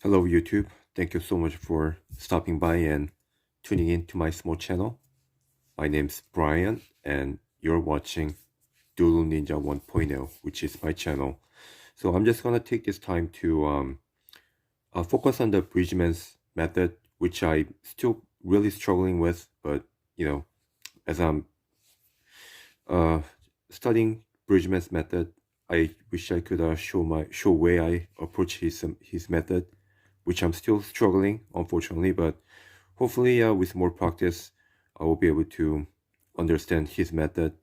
Hello YouTube, thank you so much for stopping by and tuning in to my small channel. My name's Brian and you're watching Doodle Ninja 1.0, which is my channel. So I'm just gonna take this time to focus on the bridgman's method, which I'm still really struggling with, but as I'm uh, studying bridgman's method, I wish I could show way I approach his method, which I'm still struggling, unfortunately, but hopefully with more practice, I will be able to understand his method.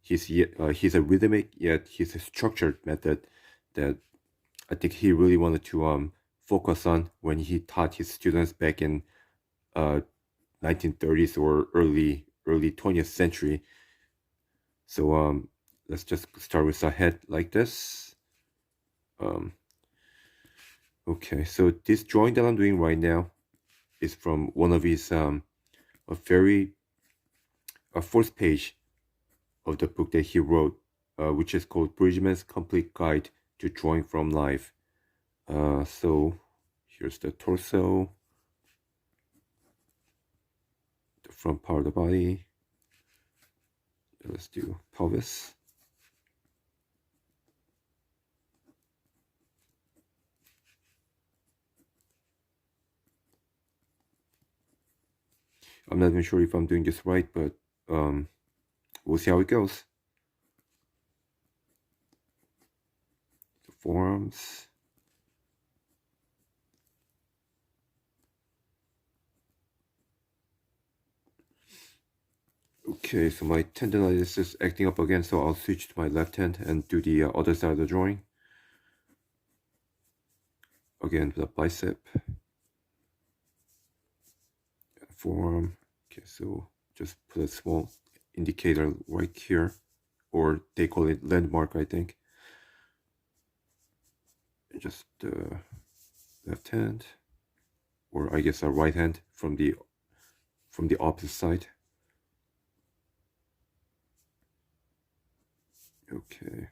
He's a rhythmic yet he's a structured method that I think he really wanted to focus on when he taught his students back in 1930s or early 20th century. So let's just start with a head like this. Okay, so this drawing that I'm doing right now is from one of his a first page of the book that he wrote, which is called Bridgman's Complete Guide to Drawing from Life. So here's the torso, the front part of the body. Let's do pelvis. I'm not even sure if I'm doing this right, but we'll see how it goes. The forearms. Okay, so my tendonitis is acting up again, so I'll switch to my left hand and do the other side of the drawing. Again, the bicep, forearm. Okay, so just put a small indicator right here, or they call it landmark, I think. And just left hand, or I guess a right hand from the opposite side. Okay.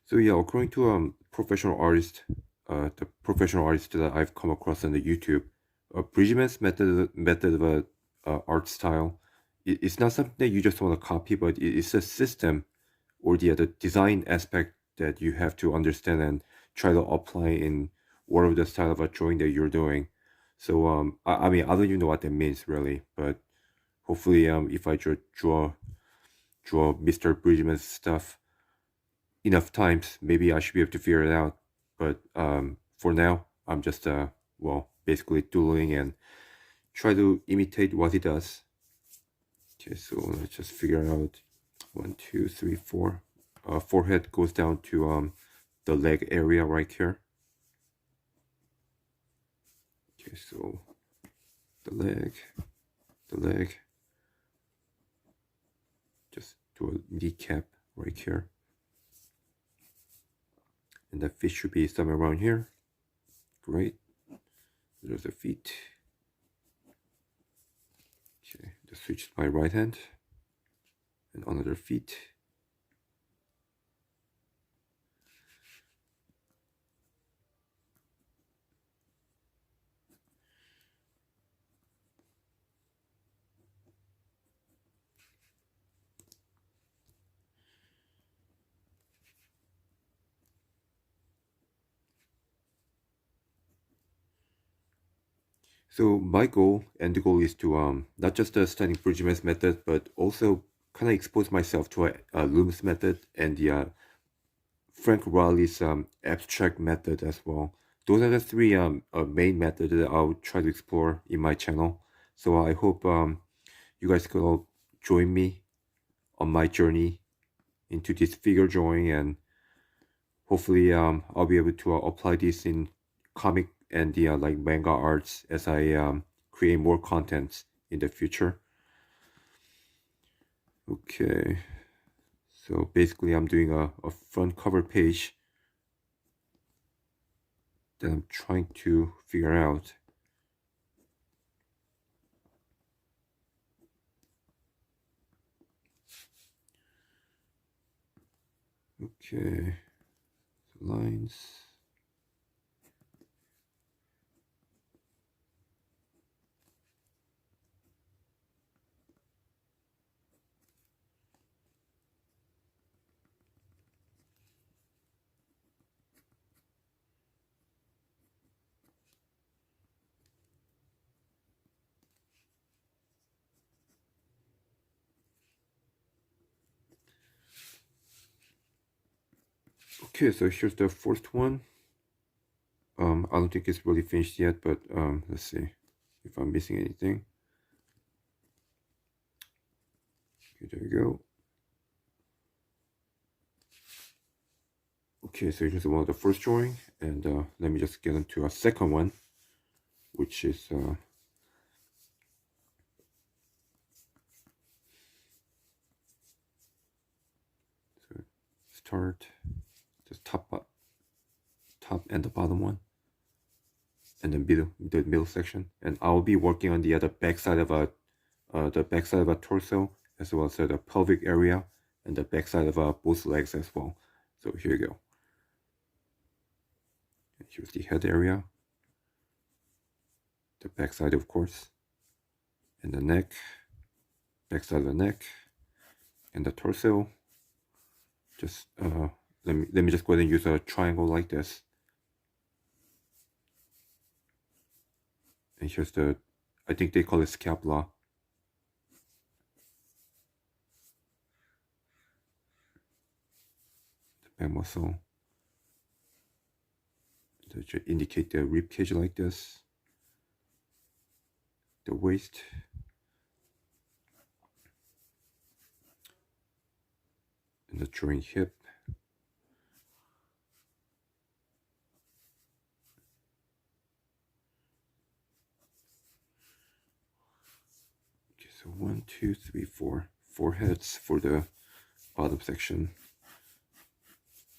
So yeah, according to professional artist, the professional artist that I've come across on the YouTube, Bridgman's method of art style, it's not something that you just want to copy, but it's a system or the design aspect that you have to understand and try to apply in whatever the style of a drawing that you're doing. So I mean, I don't even know what that means really, but hopefully if I draw Mr. Bridgman's stuff enough times, maybe I should be able to figure it out. But for now, I'm just well, basically doodling and try to imitate what he does. Okay, so let's just figure out 1, 2, 3, 4. Forehead goes down to the leg area right here. Okay, so the leg, just do a kneecap right here. And the feet should be somewhere around here. Great. There's the feet. Okay, just switch to my right hand. And another feet. So my goal and the goal is to not just studying Bridgman's method, but also kind of expose myself to a Loomis method and the Frank Riley's abstract method as well. Those are the three main methods that I'll try to explore in my channel. So I hope you guys could all join me on my journey into this figure drawing, and hopefully I'll be able to apply this in comic and the like manga arts as I create more content in the future. Okay, so basically I'm doing a front cover page that I'm trying to figure out. Okay, lines. Okay, so here's the first one. I don't think it's really finished yet, but let's see if I'm missing anything. Okay, there we go. Okay, so here's one of the first drawing, and let me just get into a second one, which is so start the top and the bottom one, and then the middle section, and I'll be working on the other backside of a torso, as well as the pelvic area and the backside of both legs as well. So here you go. And here's the head area, the backside of course, and the neck, backside of the neck, and the torso. Just let me just go ahead and use a triangle like this. And here's the, I think they call it scapula. The back muscle. To indicate the rib cage like this. The waist. And the joint hip. Okay, so 1, 2, 3, 4. 4 heads for the bottom section.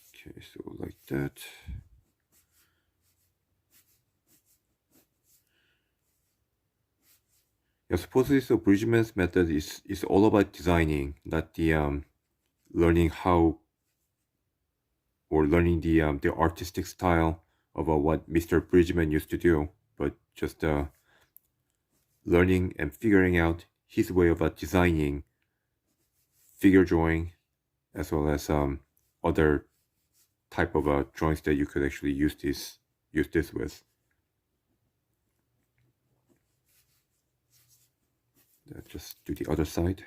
Okay, so like that. Yeah, supposedly, so Bridgman's method is all about designing, not the learning how, or learning the artistic style of what Mr. Bridgman used to do, but just learning and figuring out his way of designing figure drawing, as well as other type of drawings that you could actually use this with. Just do the other side.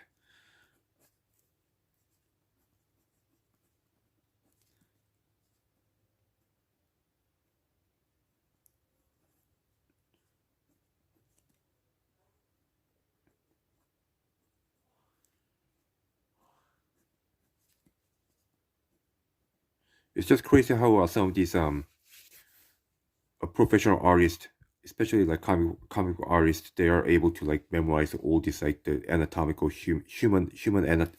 It's just crazy how some of these professional artists, especially like comic artists, they are able to like memorize all these like the anatomical human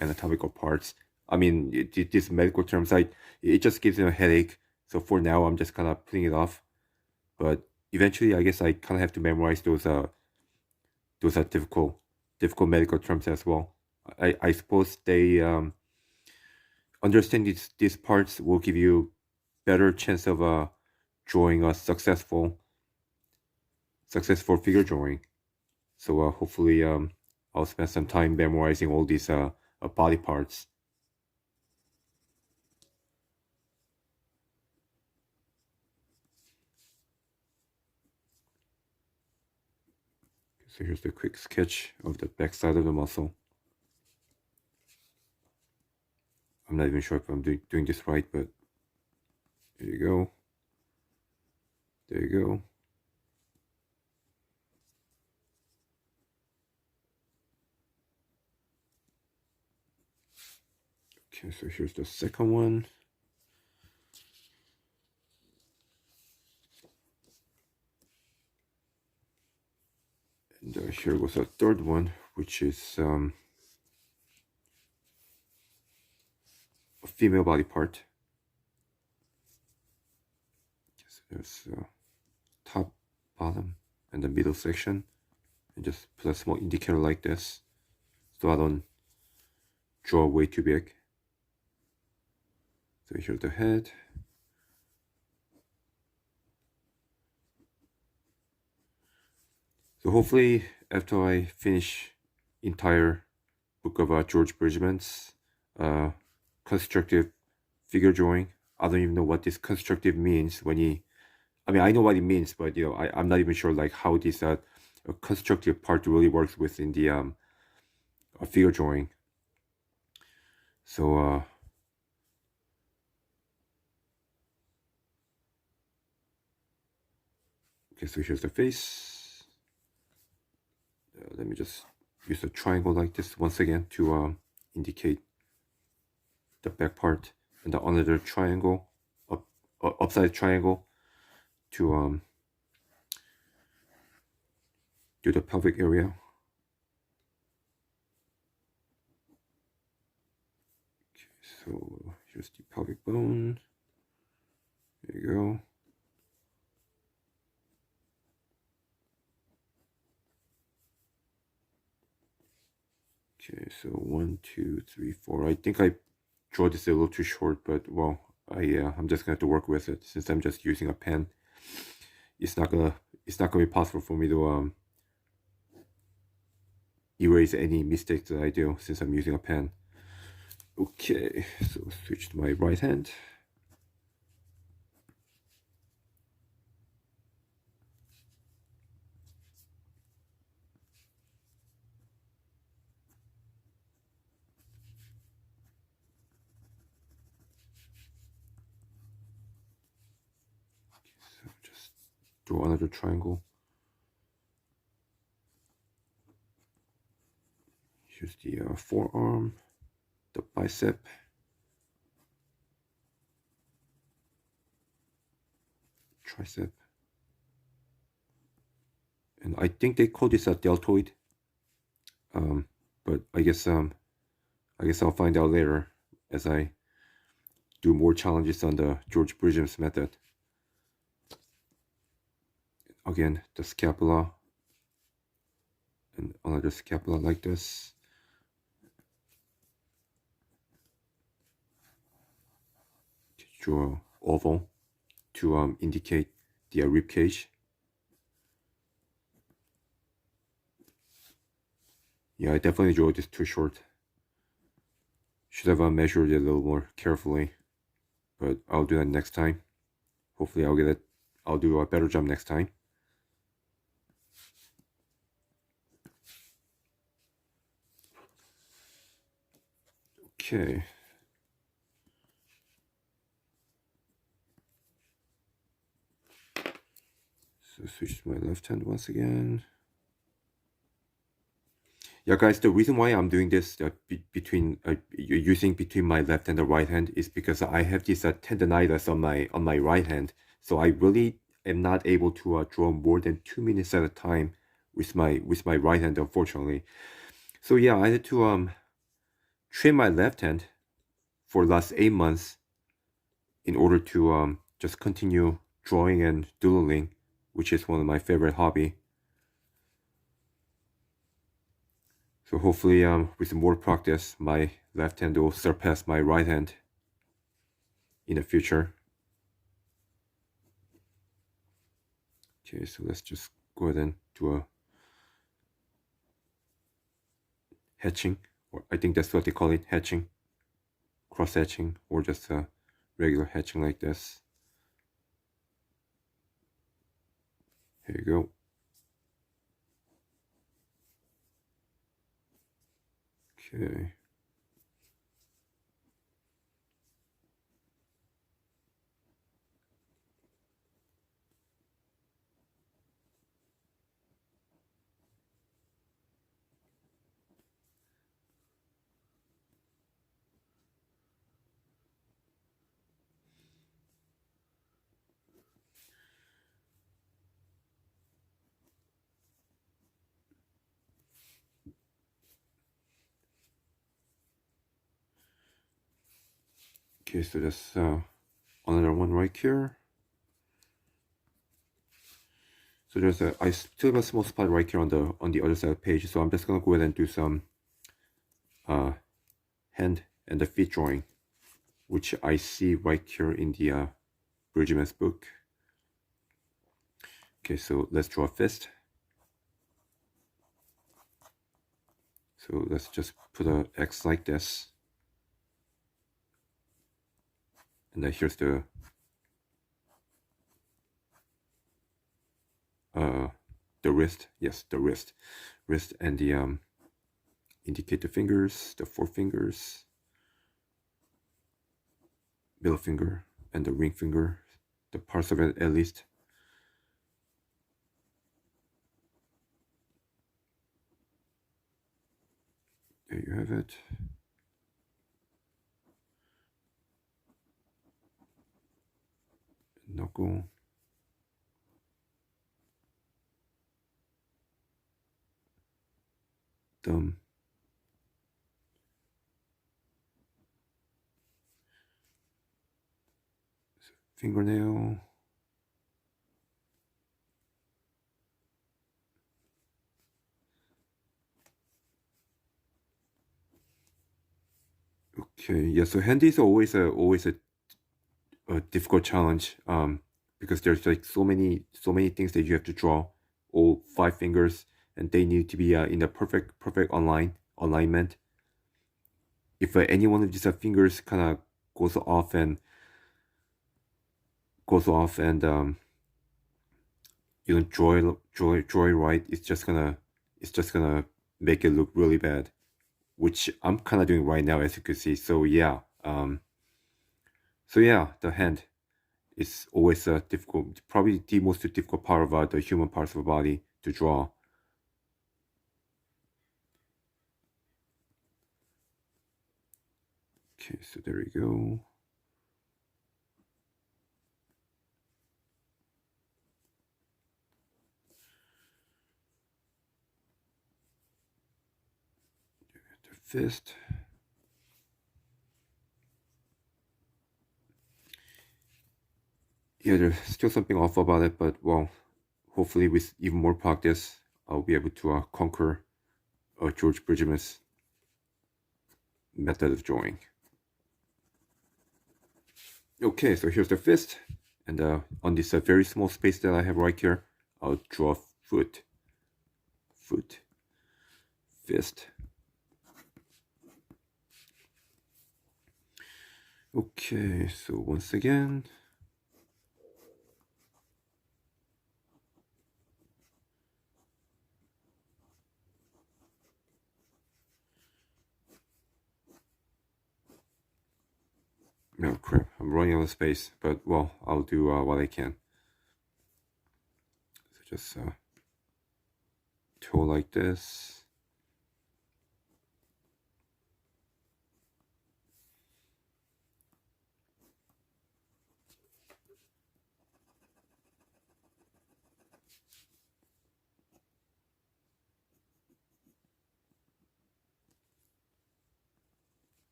anatomical parts. I mean, these medical terms, it just gives me a headache. So for now, I'm just kind of putting it off. But eventually, I guess I kind of have to memorize those are difficult medical terms as well. I suppose they understand these parts will give you better chance of drawing a successful figure drawing. So hopefully I'll spend some time memorizing all these body parts. So here's the quick sketch of the back side of the muscle. I'm not even sure if I'm doing this right, but there you go. There you go. Okay, so here's the second one. And here goes a third one, which is a female body part. So there's top, bottom, and the middle section, and just put a small indicator like this so I don't draw way too big. So here's the head. So hopefully after I finish entire book of George Bridgman's constructive figure drawing, I don't even know what this constructive means when he, I mean, I know what it means, but you know, I'm not even sure like how this constructive part really works within the figure drawing. So okay, so here's the face. Let me just use a triangle like this once again to indicate the back part, and the another triangle, upside triangle, to do the pelvic area. Okay, so here's the pelvic bone. There you go. Okay, so 1, 2, 3, 4. I think I draw this a little too short, but well, I'm just gonna have to work with it since I'm just using a pen. It's not gonna be possible for me to erase any mistakes that I do since I'm using a pen. Okay, so switch to my right hand. So just draw another triangle. Here's the forearm, the bicep, tricep, and I think they call this a deltoid. But I guess I'll find out later as I do more challenges on the George Bridgman's method. Again, the scapula, and another scapula like this. Draw oval to indicate the rib cage. Yeah, I definitely drew this too short. Should have measured it a little more carefully, but I'll do that next time. Hopefully I'll do a better job next time. Okay. So switch to my left hand once again. Yeah, guys, the reason why I'm doing this using between my left and the right hand is because I have this tendonitis on my right hand, so I really am not able to draw more than 2 minutes at a time with my right hand, unfortunately. So yeah, I had to train my left hand for the last 8 months in order to just continue drawing and doodling, which is one of my favorite hobby. So hopefully with more practice, my left hand will surpass my right hand in the future. Okay, so let's just go ahead and do a hatching, or I think that's what they call it, hatching, cross hatching, or just a regular hatching like this. Here you go. Okay. Okay, so that's another one right here. So I still have a small spot right here on the other side of the page. So I'm just gonna go ahead and do some hand and the feet drawing, which I see right here in the Bridgman's book. Okay, so let's draw a fist. So let's just put a X like this. And then here's the wrist. Yes, the wrist. Wrist and the indicate the fingers, the four fingers, middle finger, and the ring finger, the parts of it at least. There you have it. Knuckle. Thumb. Fingernail. Okay, yeah, so handy is always a difficult challenge because there's like so many things that you have to draw, all 5 fingers, and they need to be in the perfect alignment. If any one of these fingers kind of goes off and you don't draw it right, it's just gonna make it look really bad, which I'm kind of doing right now, as you can see. So yeah, the hand is always difficult, probably the most difficult part of the human parts of the body to draw. Okay, so there we go. The fist. Yeah, there's still something off about it, but well, hopefully with even more practice, I'll be able to conquer George Bridgman's method of drawing. Okay, so here's the fist, and on this very small space that I have right here, I'll draw foot, fist. Okay, so once again, no crap, I'm running out of space, but well, I'll do what I can. So just toe like this.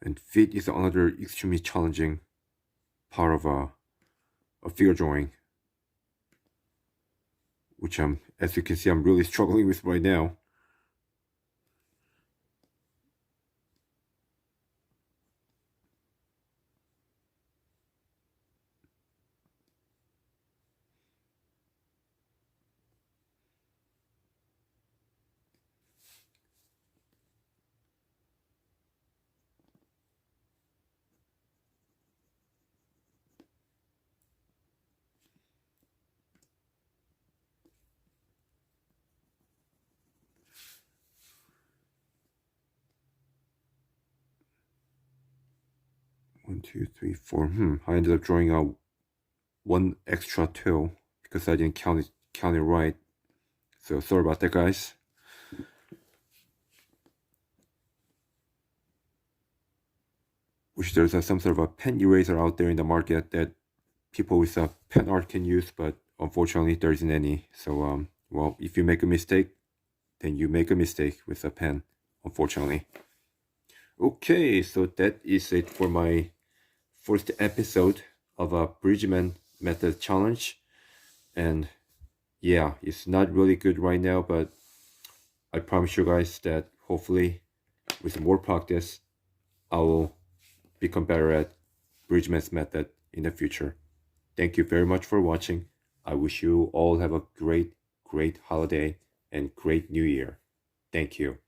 And feet is another extremely challenging part of a figure drawing, which as you can see, I'm really struggling with right now. One, two, three, four. I ended up drawing out one extra toe because I didn't count it right. So sorry about that, guys. Wish there's some sort of a pen eraser out there in the market that people with pen art can use, but unfortunately there isn't any. So well, if you make a mistake, then you make a mistake with a pen, unfortunately. Okay, so that is it for my first episode of a bridgman method challenge. And yeah, it's not really good right now, but I promise you guys that hopefully with more practice, I will become better at bridgman's method in the future. Thank you very much for watching. I wish you all have a great holiday and great new year. Thank you.